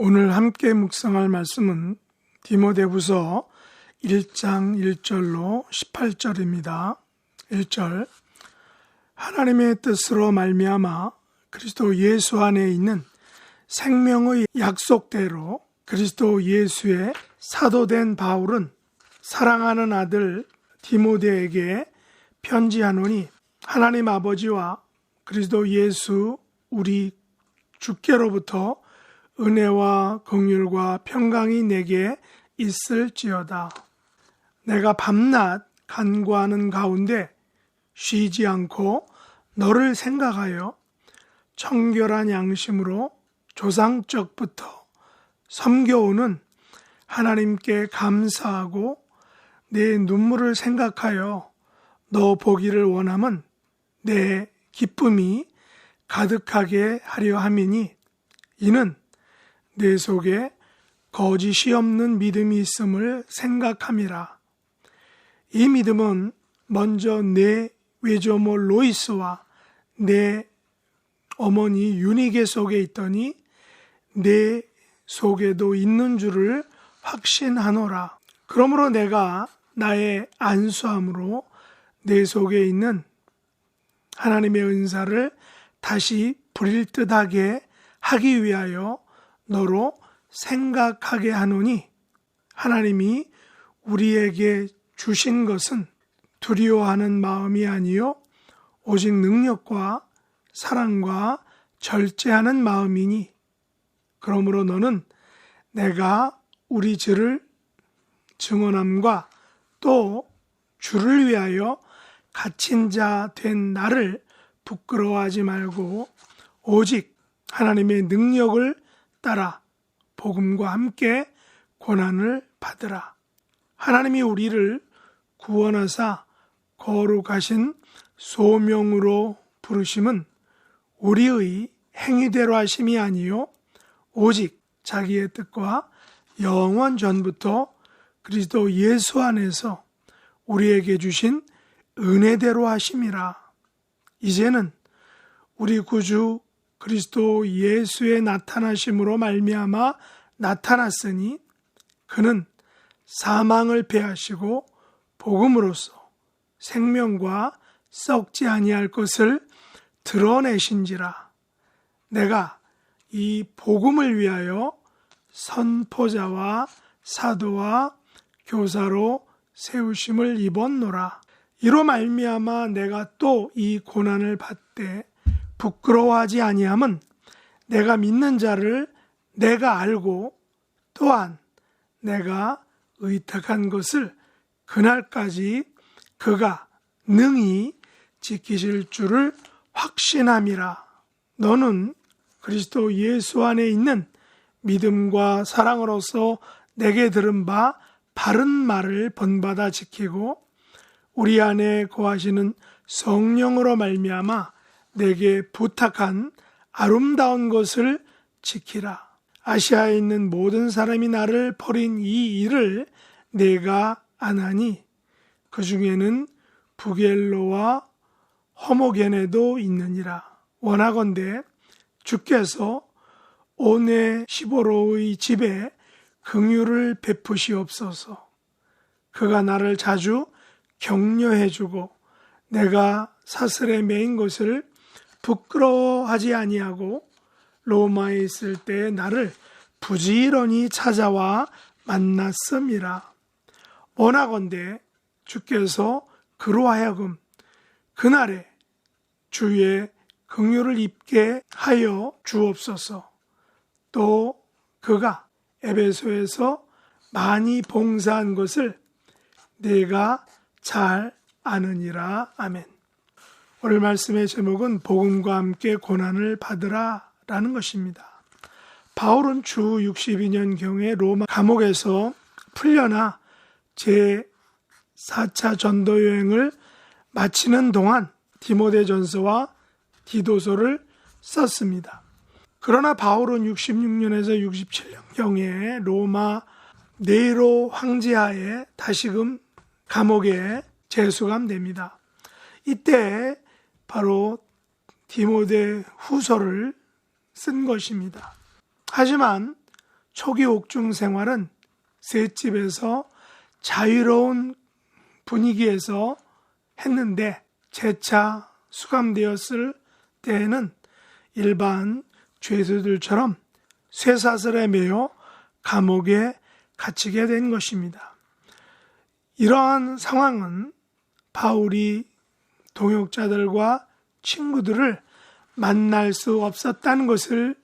오늘 함께 묵상할 말씀은 디모데후서 1장 1절로 18절입니다. 1절 하나님의 뜻으로 말미암아 그리스도 예수 안에 있는 생명의 약속대로 그리스도 예수의 사도된 바울은 사랑하는 아들 디모데에게 편지하노니 하나님 아버지와 그리스도 예수 우리 주께로부터 은혜와 긍휼과 평강이 내게 있을지어다. 내가 밤낮 간구하는 가운데 쉬지 않고 너를 생각하여 청결한 양심으로 조상적부터 섬겨오는 하나님께 감사하고 내 눈물을 생각하여 너 보기를 원함은 내 기쁨이 가득하게 하려 함이니 이는 내 속에 거짓이 없는 믿음이 있음을 생각함이라. 이 믿음은 먼저 내 외조모 로이스와 내 어머니 유니게 속에 있더니 내 속에도 있는 줄을 확신하노라. 그러므로 내가 나의 안수함으로 내 속에 있는 하나님의 은사를 다시 부릴 듯하게 하기 위하여 너로 생각하게 하노니 하나님이 우리에게 주신 것은 두려워하는 마음이 아니요 오직 능력과 사랑과 절제하는 마음이니 그러므로 너는 내가 우리 주를 증언함과 또 주를 위하여 갇힌 자 된 나를 부끄러워하지 말고 오직 하나님의 능력을 따라 복음과 함께 고난을 받으라. 하나님이 우리를 구원하사 거룩하신 소명으로 부르심은 우리의 행위대로 하심이 아니요 오직 자기의 뜻과 영원 전부터 그리스도 예수 안에서 우리에게 주신 은혜대로 하심이라. 이제는 우리 구주 그리스도 예수의 나타나심으로 말미암아 나타났으니 그는 사망을 패하시고 복음으로써 생명과 썩지 아니할 것을 드러내신지라. 내가 이 복음을 위하여 선포자와 사도와 교사로 세우심을 입었노라. 이로 말미암아 내가 또 이 고난을 받되 부끄러워하지 아니함은 내가 믿는 자를 내가 알고 또한 내가 의탁한 것을 그날까지 그가 능히 지키실 줄을 확신함이라. 너는 그리스도 예수 안에 있는 믿음과 사랑으로서 내게 들은 바 바른 말을 본받아 지키고 우리 안에 거하시는 성령으로 말미암아 내게 부탁한 아름다운 것을 지키라. 아시아에 있는 모든 사람이 나를 버린 이 일을 내가 안하니 그 중에는 부겔로와 허모게네도 있느니라. 원하건대 주께서 오네시보로의 집에 긍휼을 베푸시옵소서. 그가 나를 자주 격려해주고 내가 사슬에 매인 것을 부끄러워하지 아니하고 로마에 있을 때 나를 부지런히 찾아와 만났음이라. 원하건대 주께서 그로 하여금 그날에 주의 긍휼을 입게 하여 주옵소서. 또 그가 에베소에서 많이 봉사한 것을 내가 잘 아느니라. 아멘. 오늘 말씀의 제목은 복음과 함께 고난을 받으라 라는 것입니다. 바울은 주 62년경에 로마 감옥에서 풀려나 제4차 전도 여행을 마치는 동안 디모데전서와 디도서를 썼습니다. 그러나 바울은 66년에서 67년경에 로마 네로 황제하에 다시금 감옥에 재수감됩니다. 이때 바로 디모데 후서를 쓴 것입니다. 하지만 초기 옥중 생활은 셋집에서 자유로운 분위기에서 했는데 재차 수감되었을 때에는 일반 죄수들처럼 쇠사슬에 매여 감옥에 갇히게 된 것입니다. 이러한 상황은 바울이 동역자들과 친구들을 만날 수 없었다는 것을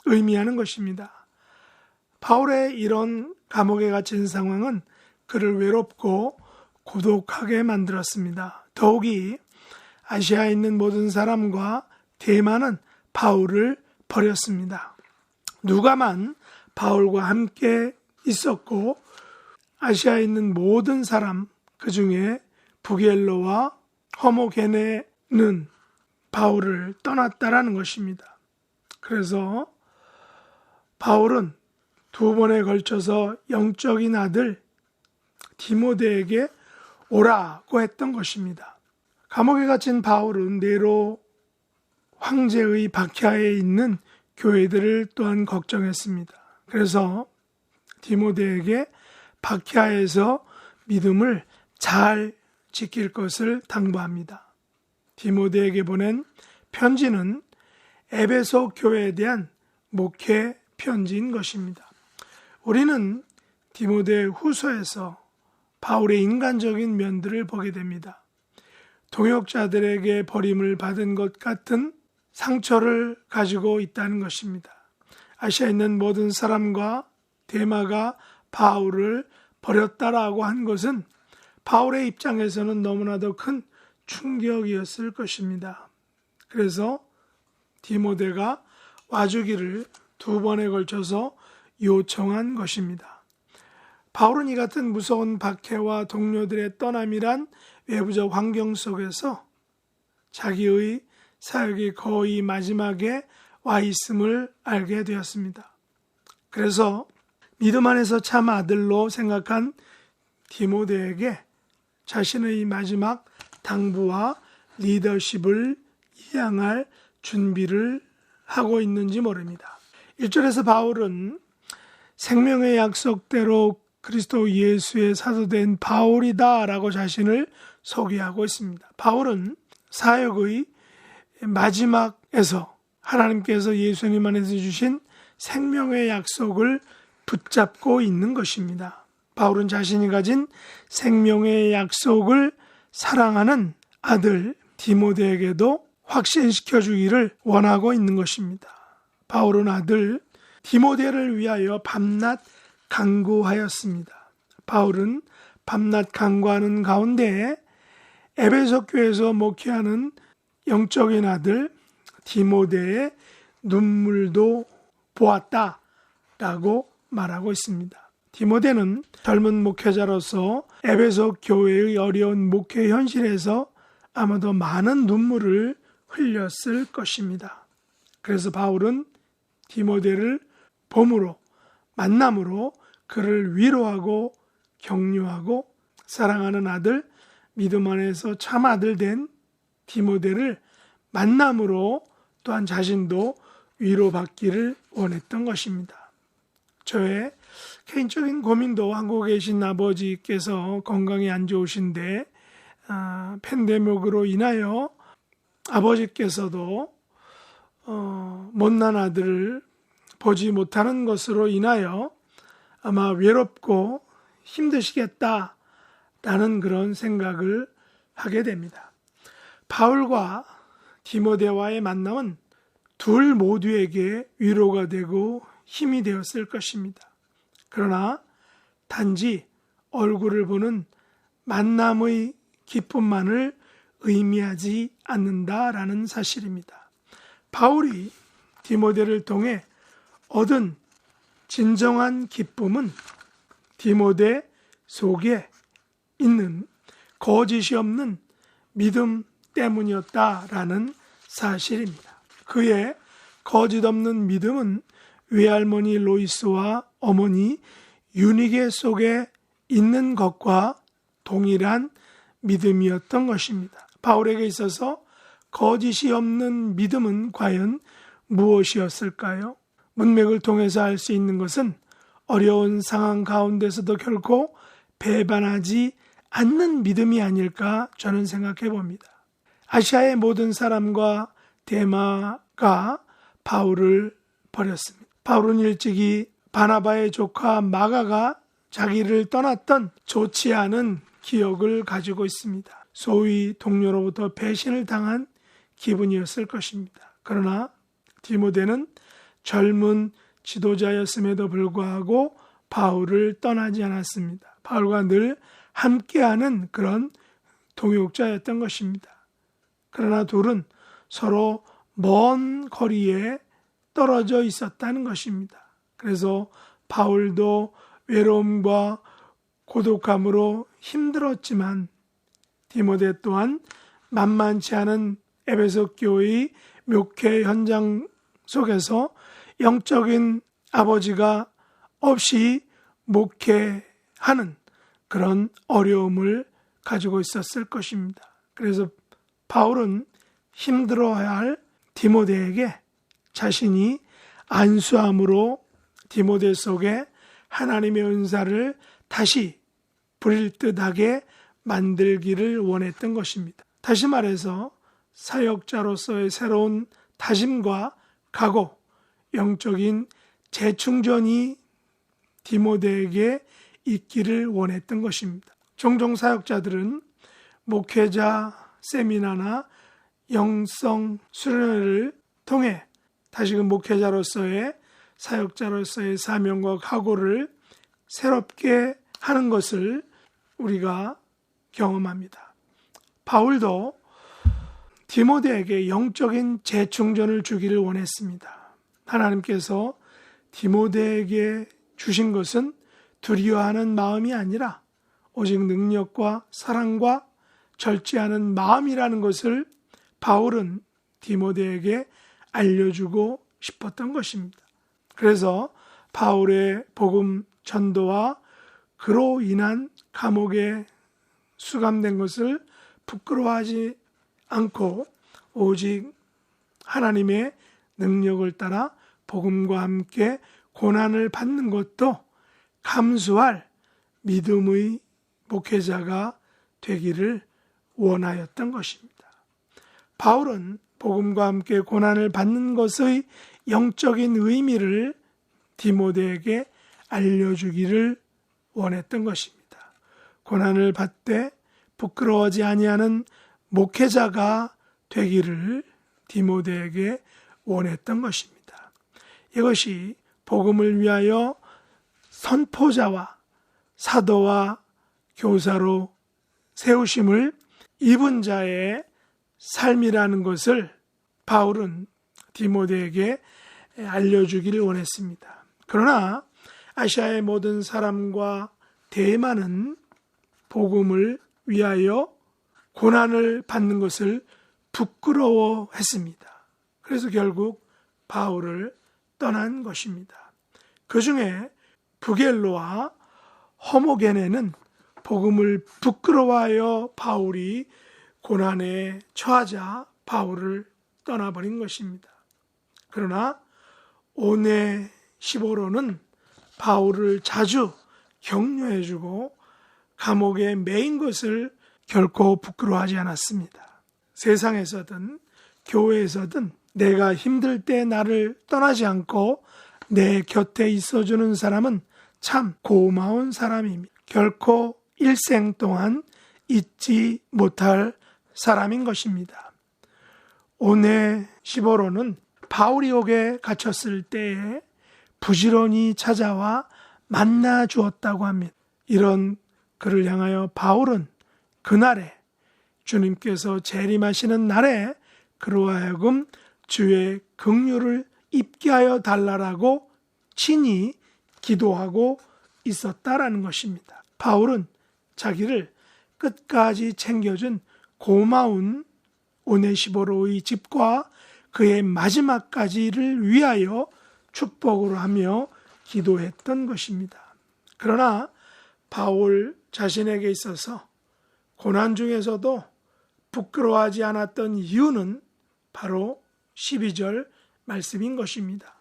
의미하는 것입니다. 바울의 이런 감옥에 갇힌 상황은 그를 외롭고 고독하게 만들었습니다. 더욱이 아시아에 있는 모든 사람과 대만은 바울을 버렸습니다. 누가만 바울과 함께 있었고 아시아에 있는 모든 사람, 그 중에 부겔로와 허모게네는 바울을 떠났다라는 것입니다. 그래서 바울은 두 번에 걸쳐서 영적인 아들 디모데에게 오라고 했던 것입니다. 감옥에 갇힌 바울은 네로 황제의 박하에 있는 교회들을 또한 걱정했습니다. 그래서 디모데에게 박하에서 믿음을 잘 지킬 것을 당부합니다. 디모데에게 보낸 편지는 에베소 교회에 대한 목회 편지인 것입니다. 우리는 디모데 후서에서 바울의 인간적인 면들을 보게 됩니다. 동역자들에게 버림을 받은 것 같은 상처를 가지고 있다는 것입니다. 아시아에 있는 모든 사람과 데마가 바울을 버렸다라고 한 것은 바울의 입장에서는 너무나도 큰 충격이었을 것입니다. 그래서 디모데가 와주기를 두 번에 걸쳐서 요청한 것입니다. 바울은 이 같은 무서운 박해와 동료들의 떠남이란 외부적 환경 속에서 자기의 사역이 거의 마지막에 와 있음을 알게 되었습니다. 그래서 믿음 안에서 참 아들로 생각한 디모데에게 자신의 마지막 당부와 리더십을 이양할 준비를 하고 있는지 모릅니다. 1절에서 바울은 생명의 약속대로 그리스도 예수의 사도된 바울이다 라고 자신을 소개하고 있습니다. 바울은 사역의 마지막에서 하나님께서 예수님 안에서 주신 생명의 약속을 붙잡고 있는 것입니다. 바울은 자신이 가진 생명의 약속을 사랑하는 아들 디모데에게도 확신시켜 주기를 원하고 있는 것입니다. 바울은 아들 디모데를 위하여 밤낮 간구하였습니다. 바울은 밤낮 간구하는 가운데 에베소 교회에서 목회하는 영적인 아들 디모데의 눈물도 보았다라고 말하고 있습니다. 디모데는 젊은 목회자로서 에베소 교회의 어려운 목회 현실에서 아마도 많은 눈물을 흘렸을 것입니다. 그래서 바울은 디모데를 봄으로 만남으로 그를 위로하고 격려하고 사랑하는 아들 믿음 안에서 참 아들 된 디모데를 만남으로 또한 자신도 위로받기를 원했던 것입니다. 저의 개인적인 고민도 한국에 계신 아버지께서 건강이 안 좋으신데 팬데믹으로 인하여 아버지께서도 못난 아들을 보지 못하는 것으로 인하여 아마 외롭고 힘드시겠다라는 그런 생각을 하게 됩니다. 바울과 디모데와의 만남은 둘 모두에게 위로가 되고 힘이 되었을 것입니다. 그러나 단지 얼굴을 보는 만남의 기쁨만을 의미하지 않는다라는 사실입니다. 바울이 디모데를 통해 얻은 진정한 기쁨은 디모데 속에 있는 거짓이 없는 믿음 때문이었다라는 사실입니다. 그의 거짓 없는 믿음은 외할머니 로이스와 어머니 유니게 속에 있는 것과 동일한 믿음이었던 것입니다. 바울에게 있어서 거짓이 없는 믿음은 과연 무엇이었을까요? 문맥을 통해서 알 수 있는 것은 어려운 상황 가운데서도 결코 배반하지 않는 믿음이 아닐까 저는 생각해 봅니다. 아시아의 모든 사람과 데마가 바울을 버렸습니다. 바울은 일찍이 바나바의 조카 마가가 자기를 떠났던 좋지 않은 기억을 가지고 있습니다. 소위 동료로부터 배신을 당한 기분이었을 것입니다. 그러나 디모데는 젊은 지도자였음에도 불구하고 바울을 떠나지 않았습니다. 바울과 늘 함께하는 그런 동역자였던 것입니다. 그러나 둘은 서로 먼 거리에 떨어져 있었다는 것입니다. 그래서 바울도 외로움과 고독함으로 힘들었지만 디모데 또한 만만치 않은 에베소 교회의 목회 현장 속에서 영적인 아버지가 없이 목회하는 그런 어려움을 가지고 있었을 것입니다. 그래서 바울은 힘들어야 할 디모데에게 자신이 안수함으로 디모데 속에 하나님의 은사를 다시 부릴 듯하게 만들기를 원했던 것입니다. 다시 말해서 사역자로서의 새로운 다짐과 각오, 영적인 재충전이 디모데에게 있기를 원했던 것입니다. 종종 사역자들은 목회자 세미나나 영성 수련회를 통해 다시금 목회자로서의 사역자로서의 사명과 각오를 새롭게 하는 것을 우리가 경험합니다. 바울도 디모데에게 영적인 재충전을 주기를 원했습니다. 하나님께서 디모데에게 주신 것은 두려워하는 마음이 아니라 오직 능력과 사랑과 절제하는 마음이라는 것을 바울은 디모데에게 알려주고 싶었던 것입니다. 그래서 바울의 복음 전도와 그로 인한 감옥에 수감된 것을 부끄러워하지 않고 오직 하나님의 능력을 따라 복음과 함께 고난을 받는 것도 감수할 믿음의 목회자가 되기를 원하였던 것입니다. 바울은 복음과 함께 고난을 받는 것의 영적인 의미를 디모데에게 알려주기를 원했던 것입니다. 고난을 받되 부끄러워하지 아니하는 목회자가 되기를 디모데에게 원했던 것입니다. 이것이 복음을 위하여 선포자와 사도와 교사로 세우심을 입은 자의 삶이라는 것을 바울은 디모데에게 알려주기를 원했습니다. 그러나 아시아의 모든 사람과 대만은 복음을 위하여 고난을 받는 것을 부끄러워했습니다. 그래서 결국 바울을 떠난 것입니다. 그 중에 부겔로와 허모게네는 복음을 부끄러워하여 바울이 고난에 처하자 바울을 떠나버린 것입니다. 그러나 오네시보로는 바울을 자주 격려해주고 감옥에 매인 것을 결코 부끄러워하지 않았습니다. 세상에서든 교회에서든 내가 힘들 때 나를 떠나지 않고 내 곁에 있어주는 사람은 참 고마운 사람입니다. 결코 일생 동안 잊지 못할 사람인 것입니다. 오네시보로는 바울이 옥에 갇혔을 때에 부지런히 찾아와 만나 주었다고 합니다. 이런 그를 향하여 바울은 그날에 주님께서 재림하시는 날에 그로 하여금 주의 긍휼을 입게 하여 달라라고 친히 기도하고 있었다라는 것입니다. 바울은 자기를 끝까지 챙겨준 고마운 오네시보로의 집과 그의 마지막까지를 위하여 축복으로 하며 기도했던 것입니다. 그러나 바울 자신에게 있어서 고난 중에서도 부끄러워하지 않았던 이유는 바로 12절 말씀인 것입니다.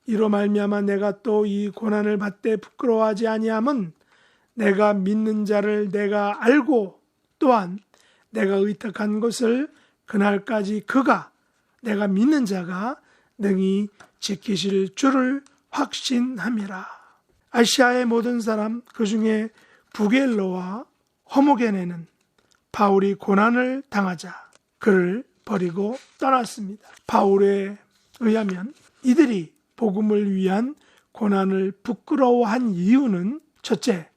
이로 말미암아 내가 또 이 고난을 받되 부끄러워하지 아니함은 내가 믿는 자를 내가 알고 또한 내가 의탁한 것을 그날까지 그가 내가 믿는 자가 능히 지키실 줄을 확신함이라. 아시아의 모든 사람 그 중에 부겔로와 허모게네는 바울이 고난을 당하자 그를 버리고 떠났습니다. 바울에 의하면 이들이 복음을 위한 고난을 부끄러워한 이유는 첫째,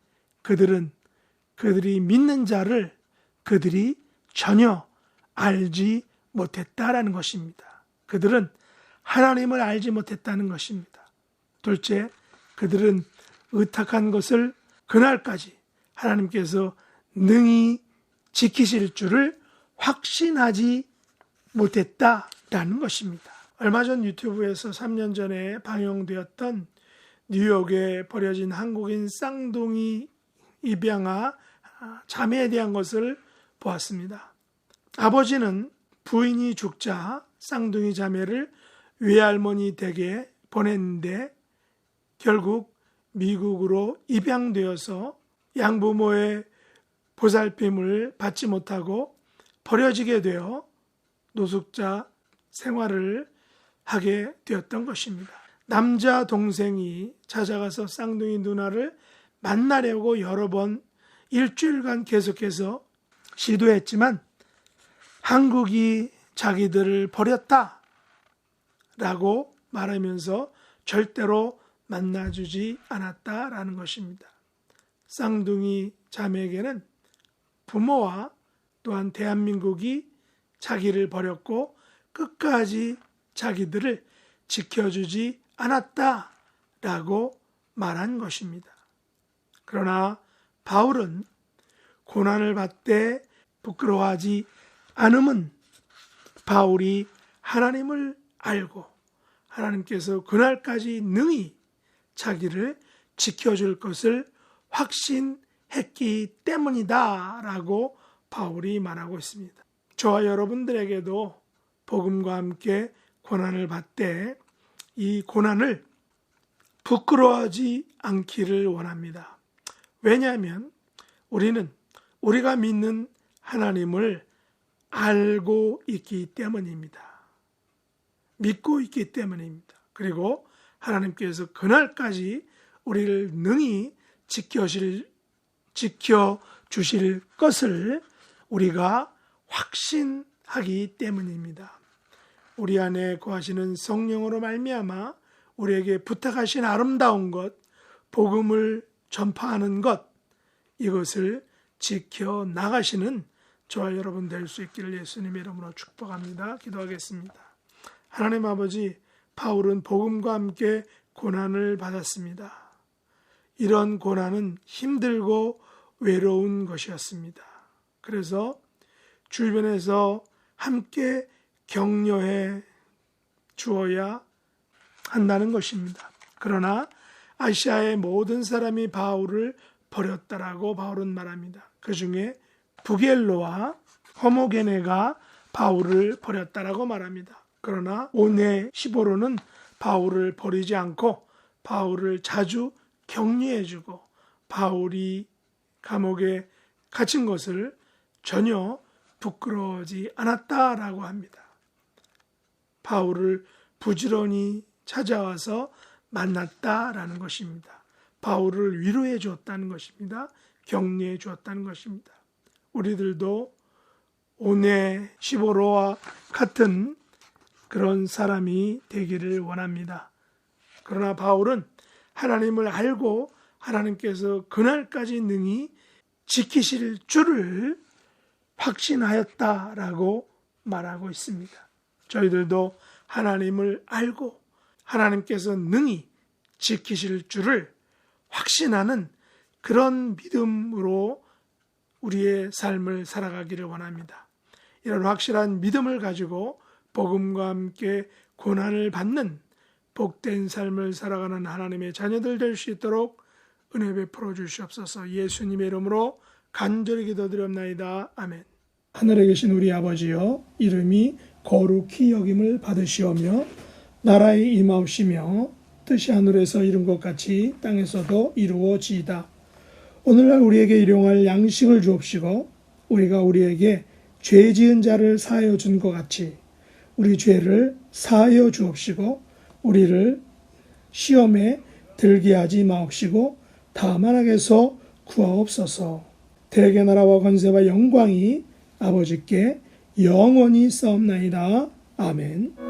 그들이 믿는 자를 그들이 전혀 알지 못했다라는 것입니다. 그들은 하나님을 알지 못했다는 것입니다. 둘째, 그들은 의탁한 것을 그날까지 하나님께서 능히 지키실 줄을 확신하지 못했다라는 것입니다. 얼마 전 유튜브에서 3년 전에 방영되었던 뉴욕에 버려진 한국인 쌍둥이 입양아 자매에 대한 것을 보았습니다. 아버지는 부인이 죽자 쌍둥이 자매를 외할머니 댁에 보냈는데 결국 미국으로 입양되어서 양부모의 보살핌을 받지 못하고 버려지게 되어 노숙자 생활을 하게 되었던 것입니다. 남자 동생이 찾아가서 쌍둥이 누나를 만나려고 여러 번 일주일간 계속해서 시도했지만 한국이 자기들을 버렸다 라고 말하면서 절대로 만나주지 않았다라는 것입니다. 쌍둥이 자매에게는 부모와 또한 대한민국이 자기를 버렸고 끝까지 자기들을 지켜주지 않았다라고 말한 것입니다. 그러나 바울은 고난을 받되 부끄러워하지 않음은 바울이 하나님을 알고 하나님께서 그날까지 능히 자기를 지켜줄 것을 확신했기 때문이다 라고 바울이 말하고 있습니다. 저와 여러분들에게도 복음과 함께 고난을 받되 이 고난을 부끄러워하지 않기를 원합니다. 왜냐하면 우리는 우리가 믿는 하나님을 알고 있기 때문입니다. 믿고 있기 때문입니다. 그리고 하나님께서 그날까지 우리를 능히 지켜주실 것을 우리가 확신하기 때문입니다. 우리 안에 거하시는 성령으로 말미암아 우리에게 부탁하신 아름다운 것, 복음을 전파하는 것, 이것을 지켜나가시는 저와 여러분 될 수 있기를 예수님의 이름으로 축복합니다. 기도하겠습니다. 하나님 아버지, 바울은 복음과 함께 고난을 받았습니다. 이런 고난은 힘들고 외로운 것이었습니다. 그래서 주변에서 함께 격려해 주어야 한다는 것입니다. 그러나 아시아의 모든 사람이 바울을 버렸다라고 바울은 말합니다. 그 중에 부겔로와 허모게네가 바울을 버렸다라고 말합니다. 그러나 오네시보로는 바울을 버리지 않고 바울을 자주 격려해주고 바울이 감옥에 갇힌 것을 전혀 부끄러워하지 않았다라고 합니다. 바울을 부지런히 찾아와서 만났다라는 것입니다. 바울을 위로해 주었다는 것입니다. 격려해 주었다는 것입니다. 우리들도 오네시보로와 같은 그런 사람이 되기를 원합니다. 그러나 바울은 하나님을 알고 하나님께서 그날까지 능히 지키실 줄을 확신하였다라고 말하고 있습니다. 저희들도 하나님을 알고 하나님께서 능히 지키실 줄을 확신하는 그런 믿음으로 우리의 삶을 살아가기를 원합니다. 이런 확실한 믿음을 가지고 복음과 함께 고난을 받는 복된 삶을 살아가는 하나님의 자녀들 될 수 있도록 은혜 베풀어 주시옵소서. 예수님의 이름으로 간절히 기도드렸나이다. 아멘. 하늘에 계신 우리 아버지여, 이름이 거룩히 여김을 받으시오며 나라의 임하옵시며 뜻이 하늘에서 이룬 것 같이 땅에서도 이루어지이다. 오늘날 우리에게 일용할 양식을 주옵시고 우리가 우리에게 죄 지은 자를 사하여 준 것 같이 우리 죄를 사하여 주옵시고 우리를 시험에 들게 하지 마옵시고 다만 악에서 구하옵소서. 대개 나라와 권세와 영광이 아버지께 영원히 싸움나이다. 아멘.